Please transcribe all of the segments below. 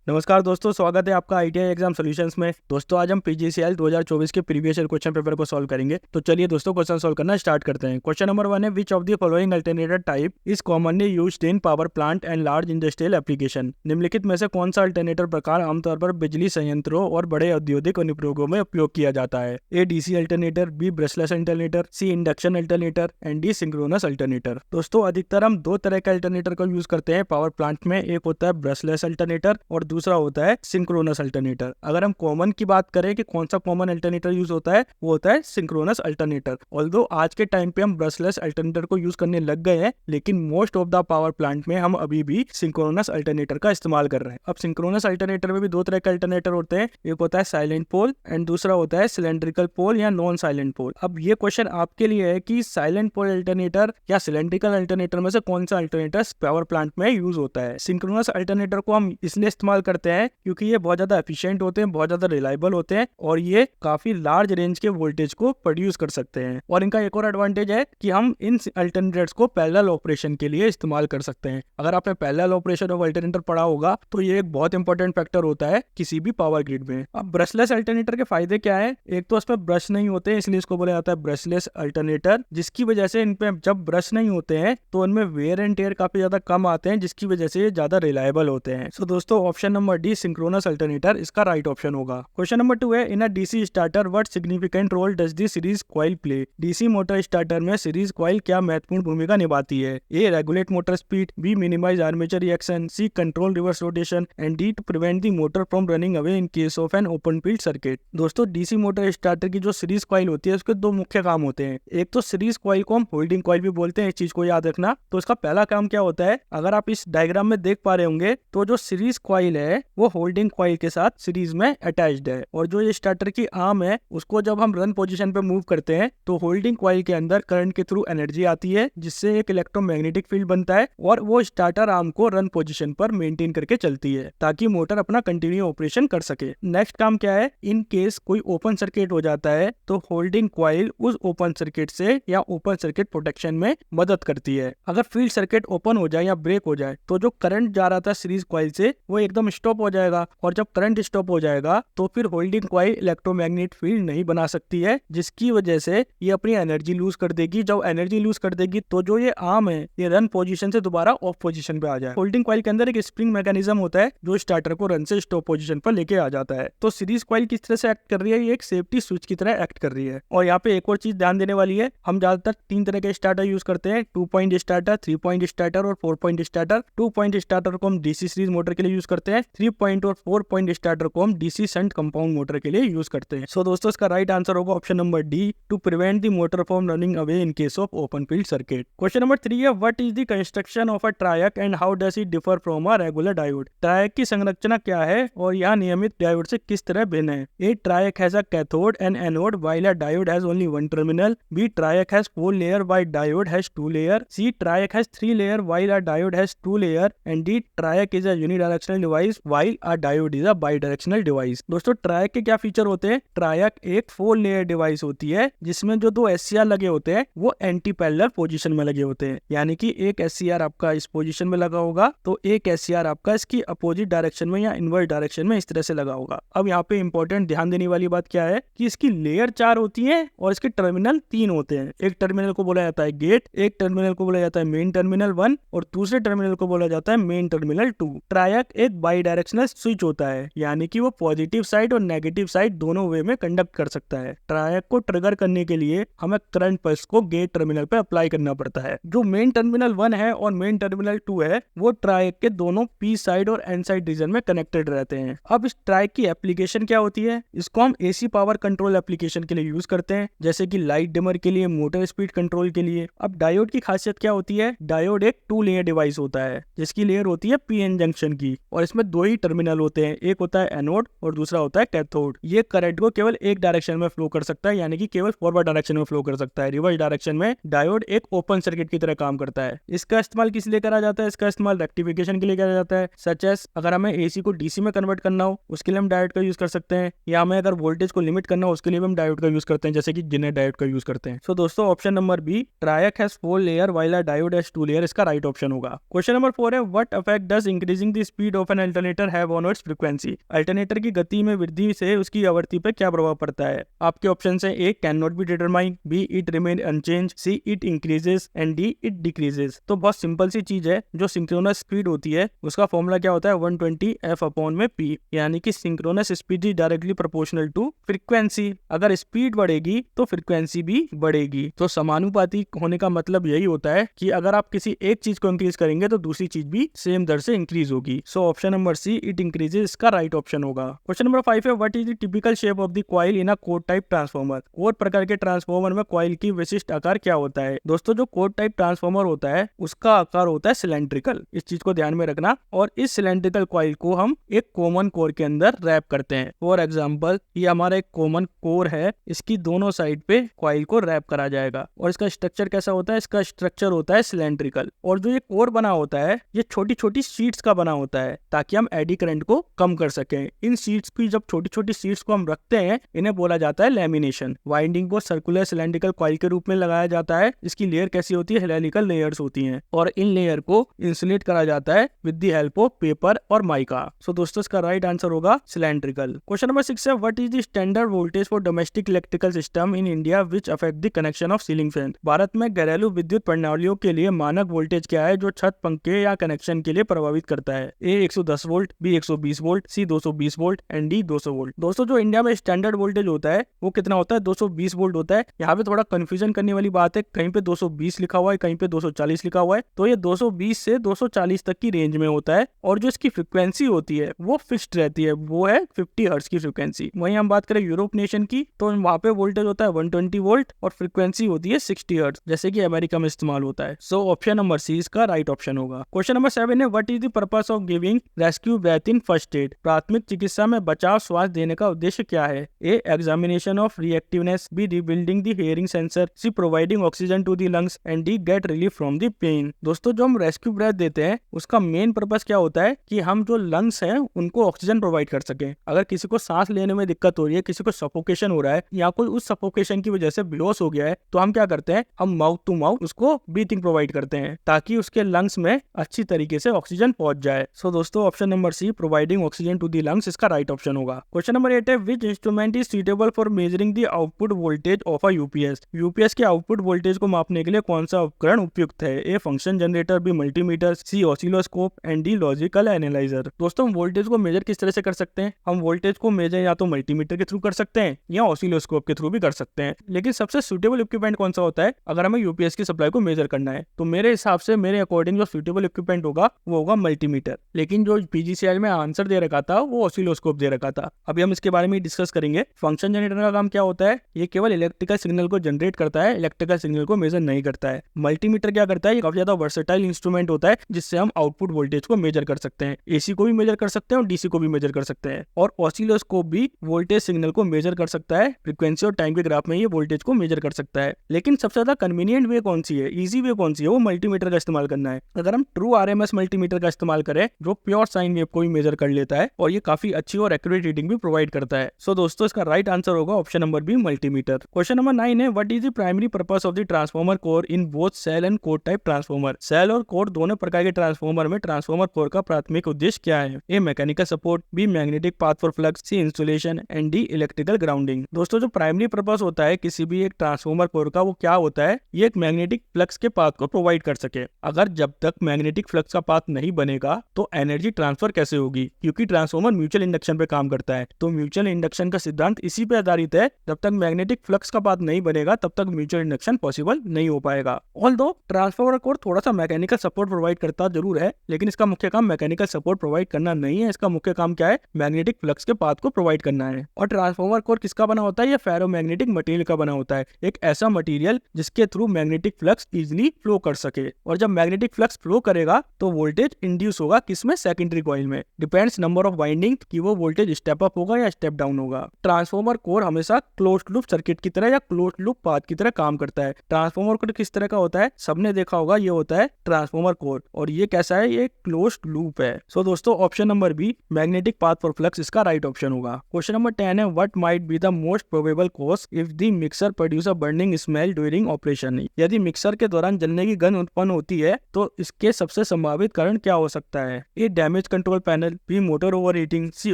नमस्कार दोस्तों, स्वागत है आपका आईटीआई एग्जाम सॉल्यूशंस में। दोस्तों आज हम पीजीसीएल 2024 के प्रीवियस ईयर क्वेश्चन पेपर को सॉल्व करेंगे। तो चलिए दोस्तों क्वेश्चन सॉल्व करना स्टार्ट करते हैं। क्वेश्चन नंबर 1 है, which of the following alternator type is commonly used in power plant and large industrial application. निम्नलिखित में से कौन सा अल्टरनेटर प्रकार आमतौर पर बिजली संयंत्रों और बड़े औद्योगिक अनुप्रयोगों में उपयोग किया जाता है? A DC alternator, B brushless alternator, C induction alternator and D synchronous alternator. दोस्तों अधिकतर हम दो तरह के अल्टरनेटर का यूज करते हैं पावर प्लांट में। एक होता है ब्रशलेस अल्टरनेटर और दूसरा होता है सिंक्रोनस अल्टरनेटर। अगर हम कॉमन की बात करें कि कौन सा कॉमन अल्टरनेटर यूज होता है, वो होता है सिंक्रोनस अल्टरनेटर। ऑल्दो आज के टाइम पे हम ब्रशलेस अल्टरनेटर को यूज करने लग गए हैं, लेकिन most of the power plant में हम अभी भी सिंक्रोनस अल्टरनेटर का इस्तेमाल कर रहे हैं। अब सिंक्रोनस अल्टरनेटर में भी दो तरह के अल्टरनेटर होते हैं, एक होता है साइलेंट पोल एंड दूसरा होता है सिलेंड्रिकल पोल या नॉन साइलेंट पोल। अब ये क्वेश्चन आपके लिए है कि साइलेंट पोल अल्टरनेटर या सिलेंड्रिकल अल्टरनेटर में से कौन सा अल्टरनेटर पावर प्लांट में यूज होता है। सिंक्रोनस अल्टरनेटर को हम इसलिए इस्तेमाल करते हैं क्योंकि ये बहुत ज्यादा एफिशिएंट होते हैं, बहुत ज्यादा रिलायबल होते हैं और ये काफी लार्ज रेंज के वोल्टेज को प्रोड्यूस कर सकते हैं। और इनका एक और एडवांटेज है कि हम इन अल्टरनेटर्स को पैरेलल ऑपरेशन के लिए इस्तेमाल कर सकते हैं। अगर आपने पैरेलल ऑपरेशन ऑफ अल्टरनेटर पढ़ा होगा तो ये एक बहुत इंपॉर्टेंट फैक्टर होता है किसी भी पावर ग्रिड में। अब ब्रशलेस अल्टरनेटर के फायदे क्या है? एक तो इसमें ब्रश नहीं होते हैं, इसलिए इसको बोला जाता है ब्रशलेस अल्टरनेटर, जिसकी वजह से इन पे जब ब्रश नहीं होते हैं तो उनमें वेयर एंड टेयर काफी ज्यादा कम आते हैं, जिसकी वजह से ये ज्यादा रिलायबल होते हैं। सो दोस्तों option number D synchronous alternator इसका राइट ऑप्शन होगा। क्वेश्चन नंबर 2 है, in a DC starter what significant role does the series coil play? DC motor starter में सीरीज कॉइल क्या महत्वपूर्ण भूमिका निभाती है? A regulate motor speed, B minimize armature reaction, C control reverse rotation and D to prevent the motor from running away in case of an open field circuit. दोस्तों DC motor starter की जो series coil होती है उसके दो मुख्य काम होते हैं। एक तो सीरीज कॉइल को हम होल्डिंग कॉइल भी बोलते हैं, इस चीज को याद रखना। तो इसका पहला काम क्या होता है, अगर आप इस डायग्राम में देख पा रहे होंगे तो जो सीरीज कॉइल है वो होल्डिंग कॉइल के साथ सीरीज में अटैच्ड है, और जो ये स्टार्टर की आर्म है उसको जब हम रन पोजीशन पे मूव करते हैं तो होल्डिंग कॉइल के अंदर करंट के थ्रू एनर्जी आती है, जिससे एक इलेक्ट्रोमैग्नेटिक फील्ड बनता है और वो स्टार्टर आर्म को रन पोजीशन पर मेंटेन करके चलती है ताकि मोटर अपना कंटिन्यू ऑपरेशन कर सके। नेक्स्ट काम क्या है, इन केस कोई ओपन सर्किट हो जाता है तो होल्डिंग कॉइल उस ओपन सर्किट से या ओपन सर्किट प्रोटेक्शन में मदद करती है। अगर फील्ड सर्किट ओपन हो जाए या ब्रेक हो जाए तो जो करंट जा रहा था सीरीज कॉइल से वो एकदम स्टॉप हो जाएगा, और जब करंट स्टॉप हो जाएगा तो फिर होल्डिंग कॉइल इलेक्ट्रोमैग्नेट फील्ड नहीं बना सकती है, जिसकी वजह से ये अपनी एनर्जी लूज कर देगी। जब एनर्जी लूज कर देगी तो जो ये आर्म है ये रन पोजीशन से दोबारा ऑफ पोजीशन पे आ जाए। होल्डिंग कॉइल के अंदर एक स्प्रिंग मैकेनिज्म होता है जो स्टार्टर को रन से स्टॉप पोजीशन पर लेके आ जाता है। तो सीरीज कॉइल किस तरह से एक्ट कर रही है, ये एक सेफ्टी स्विच की तरह एक्ट कर रही है। और यहाँ पे एक और चीज ध्यान देने वाली है, हम ज्यादातर तीन तरह के स्टार्टर यूज करते हैं, 2 पॉइंट स्टार्टर, 3 पॉइंट स्टार्टर और 4 पॉइंट स्टार्टर। 2 पॉइंट स्टार्टर को हम डीसी सीरीज मोटर के लिए यूज करते हैं, 3 पॉइंट और 4 पॉइंट स्टार्टर को हम डीसी शंट कंपाउंड मोटर के लिए यूज करते हैं। सो दोस्तों इसका राइट आंसर होगा option number D, to prevent the motor from running away in case of open field circuit. Question number 3 है, what is the construction of a triac and how does it differ from a regular diode? Triac की संरचना क्या है और यह नियमित diode से किस तरह भिन्न है? A triac has a cathode and anode while a diode has only one terminal, B triac has 4 layer while diode has 2 layer, C triac has 3 layer while a diode has 2 layer and D triac is a unidirectional device while a diode is a bidirectional device. दोस्तों triac के क्या feature होते हैं? ट्रायक एक 4 layer device होती है जिसमें जो दो एससीआर लगे होते हैं वो एंटी पैरेलल पोजीशन में लगे होते हैं, यानी कि एक एससीआर आपका इस पोजीशन में लगा होगा तो एक एससीआर आपका इसकी अपोजिट डायरेक्शन में या इनवर्स डायरेक्शन में इस तरह से लगा होगा। अब यहाँ पे इंपॉर्टेंट ध्यान देने वाली बात क्या है कि इसकी लेयर 4 होती है और इसके टर्मिनल 3 होते हैं। एक टर्मिनल को बोला जाता है गेट, एक टर्मिनल को बोला जाता है मेन टर्मिनल 1 और दूसरे टर्मिनल को बोला जाता है मेन टर्मिनल 2। ट्रायक एक बाई डायरेक्शनल स्विच होता है, यानी कि वो पॉजिटिव साइड और नेगेटिव साइड दोनों वे में कंडक्ट कर सकता है। ट्रायक को ट्रिगर करने के लिए हमें करंट पल्स को गेट टर्मिनल पे अप्लाई करना पड़ता है। जो मेन टर्मिनल 1 है और मेन टर्मिनल 2 है वो ट्रायक के दोनों पी साइड और एन साइड रीजन में कनेक्टेड रहते हैं। अब इस ट्रायक की एप्लीकेशन क्या होती है? इसको हम एसी पावर कंट्रोल एप्लीकेशन के लिए यूज करते हैं, जैसे कि लाइट डिमर के लिए, मोटर स्पीड कंट्रोल के लिए। अब डायोड की खासियत क्या होती है? डायोड एक 2 लेयर डिवाइस होता है जिसकी लेयर होती है पीएन जंक्शन की, और इसमें 2 ही टर्मिनल होते हैं, एक होता है एनोड और दूसरा होता है कैथोड। ये करंट को केवल एक डायरेक्शन में फ्लो कर सकता है, यानी कि केवल फॉरवर्ड डायरेक्शन में फ्लो कर सकता है। रिवर्स डायरेक्शन में डायोड एक ओपन सर्किट की तरह काम करता है। इसका इस्तेमाल किस लिए करा जाता है? इसका इस्तेमाल रेक्टिफिकेशन के लिए करा जाता है, सच एस अगर हमें एसी को डीसी में कन्वर्ट करना हो उसके लिए हम डायोड का यूज कर सकते हैं, या हमें अगर वोल्टेज को लिमिट करना हो उसके लिए हम डायोड का यूज करते हैं, जैसे कि जेनर डायोड का यूज करते हैं। सो दोस्तों option number B, triac has 4 layer while a diode has 2 layer, इसका राइट ऑप्शन होगा। क्वेश्चन नंबर 4 है, what effect does increasing the speed of an alternator have on its frequency? Alternator की गति में वृद्धि से उसकी आवृत्ति पर क्या प्रभाव पड़ता है? आपके ऑप्शन है A can not be determine, B it remain unchanged, C it increases and D it decreases. तो बहुत सिंपल सी चीज है, जो सिंक्रोनस स्पीड होती है उसका फॉर्मूला क्या होता है 120 f अपॉन में p, यानी कि synchronous speed is directly proportional to frequency. अगर स्पीड बढ़ेगी तो फ्रीक्वेंसी भी बढ़ेगी। तो समानुपाती होने का मतलब यही होता है कि अगर आप किसी एक चीज को इंक्रीज करेंगे तो दूसरी चीज भी सेम दर से इंक्रीज होगी। So option number C it increases इसका राइट ऑप्शन होगा। क्वेश्चन नंबर 5 है what is the typical shape of the coil in a core type transformer? Core प्रकार के ट्रांसफॉर्मर में कॉइल की विशिष्ट आकार क्या होता है? दोस्तों जो कोर टाइप ट्रांसफॉर्मर होता है उसका आकार होता है सिलेंड्रिकल, इस चीज को ध्यान में रखना। और इस सिलेंड्रिकल कॉइल को हम एक कॉमन कोर के अंदर रैप करते हैं। फॉर एग्जांपल ये हमारा एक कॉमन कोर है, इसकी दोनों साइड पे कॉइल को रैप करा जाएगा। और इसका स्ट्रक्चर कैसा होता है? इसका स्ट्रक्चर होता है सिलेंड्रिकल। और जो ये कोर बना होता है ये छोटी छोटी शीट्स का बना होता है ताकि हम एडी करंट को कम कर सकें। इन शीट्स की जब छोटी छोटी शीट्स को हम रखते हैं इन्हें बोला जाता है लैमिनेशन। वाइंडिंग को सर्कुलर सिलेंड्रिकल कॉइल के रूप में लगाया जाता है। इसकी लेयर कैसी होती है? हेलिकल लेयर्स होती हैं और इन लेयर को इंसुलेट करा जाता है with the help of paper और माइका। सो दोस्तों इसका राइट आंसर होगा सिलेंड्रिकल। क्वेश्चन नंबर 6 है what is the standard voltage for domestic electrical system in India which affect the connection of ceiling fan? Bharat में घरेलू विद्युत प्रणालियों के लिए मानक वोल्टेज क्या है जो छत पंखे या कनेक्शन के लिए प्रभावित करता है? A 110 volt, B 120 volt, C 220 volt and D 200 volt. दोस्तों जो इंडिया में स्टैंडर्ड वोल्टेज होता है वो कितना होता है? 220 वोल्ट होता है। यहाँ पे थोड़ा कंफ्यूजन करने वाली बात है, कहीं पे 220 लिखा हुआ है, कहीं पे 240 लिखा हुआ है। तो ये 220 से 240 तक की रेंज में होता है और जो इसकी फ्रीक्वेंसी होती है वो फिक्स्ड रहती है, वो है 50 हर्ट्ज की फ्रीक्वेंसी। वहीं हम बात करें यूरोप नेशन की तो वहाँ पे वोल्टेज होता है 120 वोल्ट और फ्रीक्वेंसी होती है 60 हर्ट्ज, जैसे कि अमेरिका में इस्तेमाल होता है। सो ऑप्शन नंबर सी इसका राइट ऑप्शन होगा। क्वेश्चन नंबर 7 है what is the purpose of giving rescue breath in first aid? प्राथमिक चिकित्सा में बचाव श्वास देने का उद्देश्य क्या है? A examination of reactiveness, B rebuilding the hearing sensor, C providing oxygen to the lungs and D get relief from the pain. दोस्तों जो हम रेस्क्यू ब्रेथ देते हैं उसका मेन पर्पस क्या होता है कि हम जो लंग्स हैं उनको ऑक्सीजन प्रोवाइड कर सकें। अगर किसी को सांस लेने में दिक्कत हो रही है, किसी को सफोकेशन हो रहा है या कोई उस सफोकेशन की वजह से बेहोश हो गया है तो हम क्या करते हैं? हम माउथ टू माउथ उसको ब्रीथिंग प्रोवाइड करते हैं ताकि उसके लंग्स में अच्छी तरीके से ऑक्सीजन पहुंच जाए। सो दोस्तों option number C providing oxygen to the lungs इसका राइट ऑप्शन होगा। क्वेश्चन नंबर 8 है which instrument is suitable for measuring the output voltage of a UPS? UPS के आउटपुट वोल्टेज को मापने के लिए कौन सा उपकरण उपयुक्त है? A function generator, B multimeter, C oscilloscope and D logical analyser. दोस्तों हम वोल्टेज को मेजर किस तरह से कर सकते हैं? हम वोल्टेज को मेजर या तो मल्टीमीटर के थ्रू कर सकते हैं या ऑसिलोस्कोप के थ्रू भी कर सकते हैं। लेकिन सबसे सुटेबल इक्विपमेंट कौन सा होता है अगर हमें यूपीएस की सप्लाई को मेजर करना है? तो मेरे हिसाब से, मेरे अकॉर्डिंग जो सुटेबल इक्विपमेंट होगा वो होगा मल्टीमीटर। लेकिन जो पीजीसीएल में आंसर दे रखा था वो ऑसिलोस्कोप दे रखा था। अभी हम इसके बारे में डिस्कस करेंगे। फंक्शन जनरेटर का काम क्या होता है? ये केवल इलेक्ट्रिकल सिग्नल को जनरेट करता है, इलेक्ट्रिकल सिग्नल को मेजर नहीं करता है। मल्टीमीटर क्या करता है? ये काफी ज्यादा वर्सेटाइल इंस्ट्रूमेंट होता है जिससे हम आउटपुट वोल्टेज को मेजर कर सकते हैं। एसी को भी मेजर कर सकते हैं और डीसी को भी मेजर कर सकते हैं। और ऑसिलोस्कोप भी वोल्टेज सिग्नल को मेजर कर सकता है, फ्रीक्वेंसी और टाइम के ग्राफ में ये वोल्टेज को मेजर कर सकता है। लेकिन सबसे ज्यादा कन्वीनियंट वे कौन सी है, इजी वे कौन सी है? वो मल्टीमीटर का इस्तेमाल करना है। अगर हम ट्रू आरएमएस मल्टीमीटर का इस्तेमाल करें जो प्योर साइन वेव को भी मेजर कर लेता है और ये काफी अच्छी और एक्यूरेट रीडिंग भी प्रोवाइड करता है। सो दोस्तों इसका राइट आंसर होगा option number B multimeter. Question number 9 है what is the primary purpose of the transformer core in both shell and core type transformer? Shell और कोर दोनों प्रकार के ट्रांसफार्मर में ट्रांसफार्मर कोर का प्राथमिक उद्देश्य क्या है? A mechanical support, B magnetic path for flux, C insulation and D electrical grounding. दोस्तों जो प्राइमरी पर्पस होता है किसी भी एक ट्रांसफार्मर कोर का वो क्या होता है? ये एक मैग्नेटिक फ्लक्स के पाथ को प्रोवाइड कर सके। अगर जब तक मैग्नेटिक फ्लक्स का पाथ नहीं बनेगा तो एनर्जी ट्रांसफर कैसे होगी? क्योंकि ट्रांसफार्मर म्यूचुअल इंडक्शन पे काम करता है, तो म्यूचुअल इंडक्शन का सिद्धांत इसी पे आधारित है। जब तक मैग्नेटिक फ्लक्स का पाथ नहीं बनेगा तब तक म्यूचुअल इंडक्शन पॉसिबल नहीं हो पाएगा। ऑल्दो ट्रांसफार्मर कोर थोड़ा सा मैकेनिकल सपोर्ट प्रोवाइड करता जरूर है, लेकिन इसका मुख्य काम मैकेनिकल सपोर्ट प्रोवाइड करना नहीं है। इसका मुख्य काम क्या है? मैग्नेटिक फ्लक्स के पाथ को प्रोवाइड करना है। और ट्रांसफार्मर कोर किसका बना होता है? ये फेरोमैग्नेटिक मटेरियल का बना होता है, एक ऐसा मटेरियल जिसके through magnetic flux easily flow कर सके। और जब मैग्नेटिक फ्लक्स फ्लो करेगा तो वोल्टेज इंड्यूस होगा किसमें? सेकेंडरी कॉइल में। डिपेंड्स नंबर ऑफ वाइंडिंग कि वो वोल्टेज स्टेप अप होगा या स्टेप डाउन होगा। ट्रांसफार्मर कोर हमेशा क्लोज्ड लूप सर्किट की तरह या क्लोज्ड लूप पाथ की तरह काम करता है। ट्रांसफार्मर कोर किस तरह का होता है? सबने देखा होगा, ये होता है ट्रांसफार्मर कोर। और ये कैसा है? ये क्लोज्ड लूप है। सो दोस्तों option number B magnetic path for flux इसका राइट ऑप्शन होगा। क्वेश्चन नंबर 10 है what might be the most probable cause if the mixer produce a burning smell during operation? यदि मिक्सर के दौरान जलने की गंध उत्पन्न होती है तो इसके सबसे संभावित कारण क्या हो सकता है? A damage damage control panel, B motor overheating, C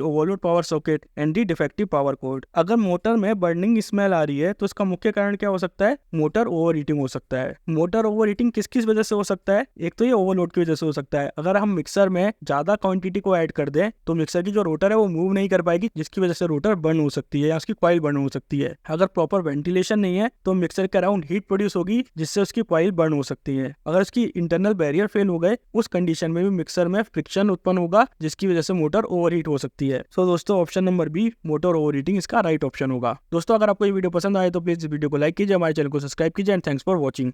overload power socket and D defective power cord. अगर मोटर में बर्निंग स्मेल आ रही है तो इसका मुख्य कारण क्या हो सकता है? मोटर ओवरहीटिंग हो सकता है। मोटर ओवरहीटिंग किस किस वजह से हो सकता है? एक तो ये ओवरलोड की वजह से हो सकता है। अगर हम मिक्सर में ज्यादा क्वांटिटी को ऐड कर दें तो मिक्सर की जो रोटर है वो मूव नहीं कर पाएगी, जिसकी वजह से रोटर बर्न हो सकती है या उसकी कॉइल बर्न हो सकती है। अगर प्रॉपर वेंटिलेशन नहीं है तो मिक्सर के अराउंड हीट प्रोड्यूस होगी, जिससे उसकी कॉइल बर्न हो सकती है। अगर उसकी इंटरनल बैरियर फेल हो गए, उस कंडीशन में भी मिक्सर में फ्रिक्शन उत्पन्न होगा, जिसकी वजह से मोटर ओवरहीट हो सकती है। सो दोस्तों option number B, motor overheating, इसका राइट ऑप्शन होगा। दोस्तों अगर आपको ये वीडियो पसंद आए तो प्लीज इस वीडियो को लाइक कीजिए, हमारे चैनल को सब्सक्राइब कीजिए एंड थैंक्स फॉर वॉचिंग।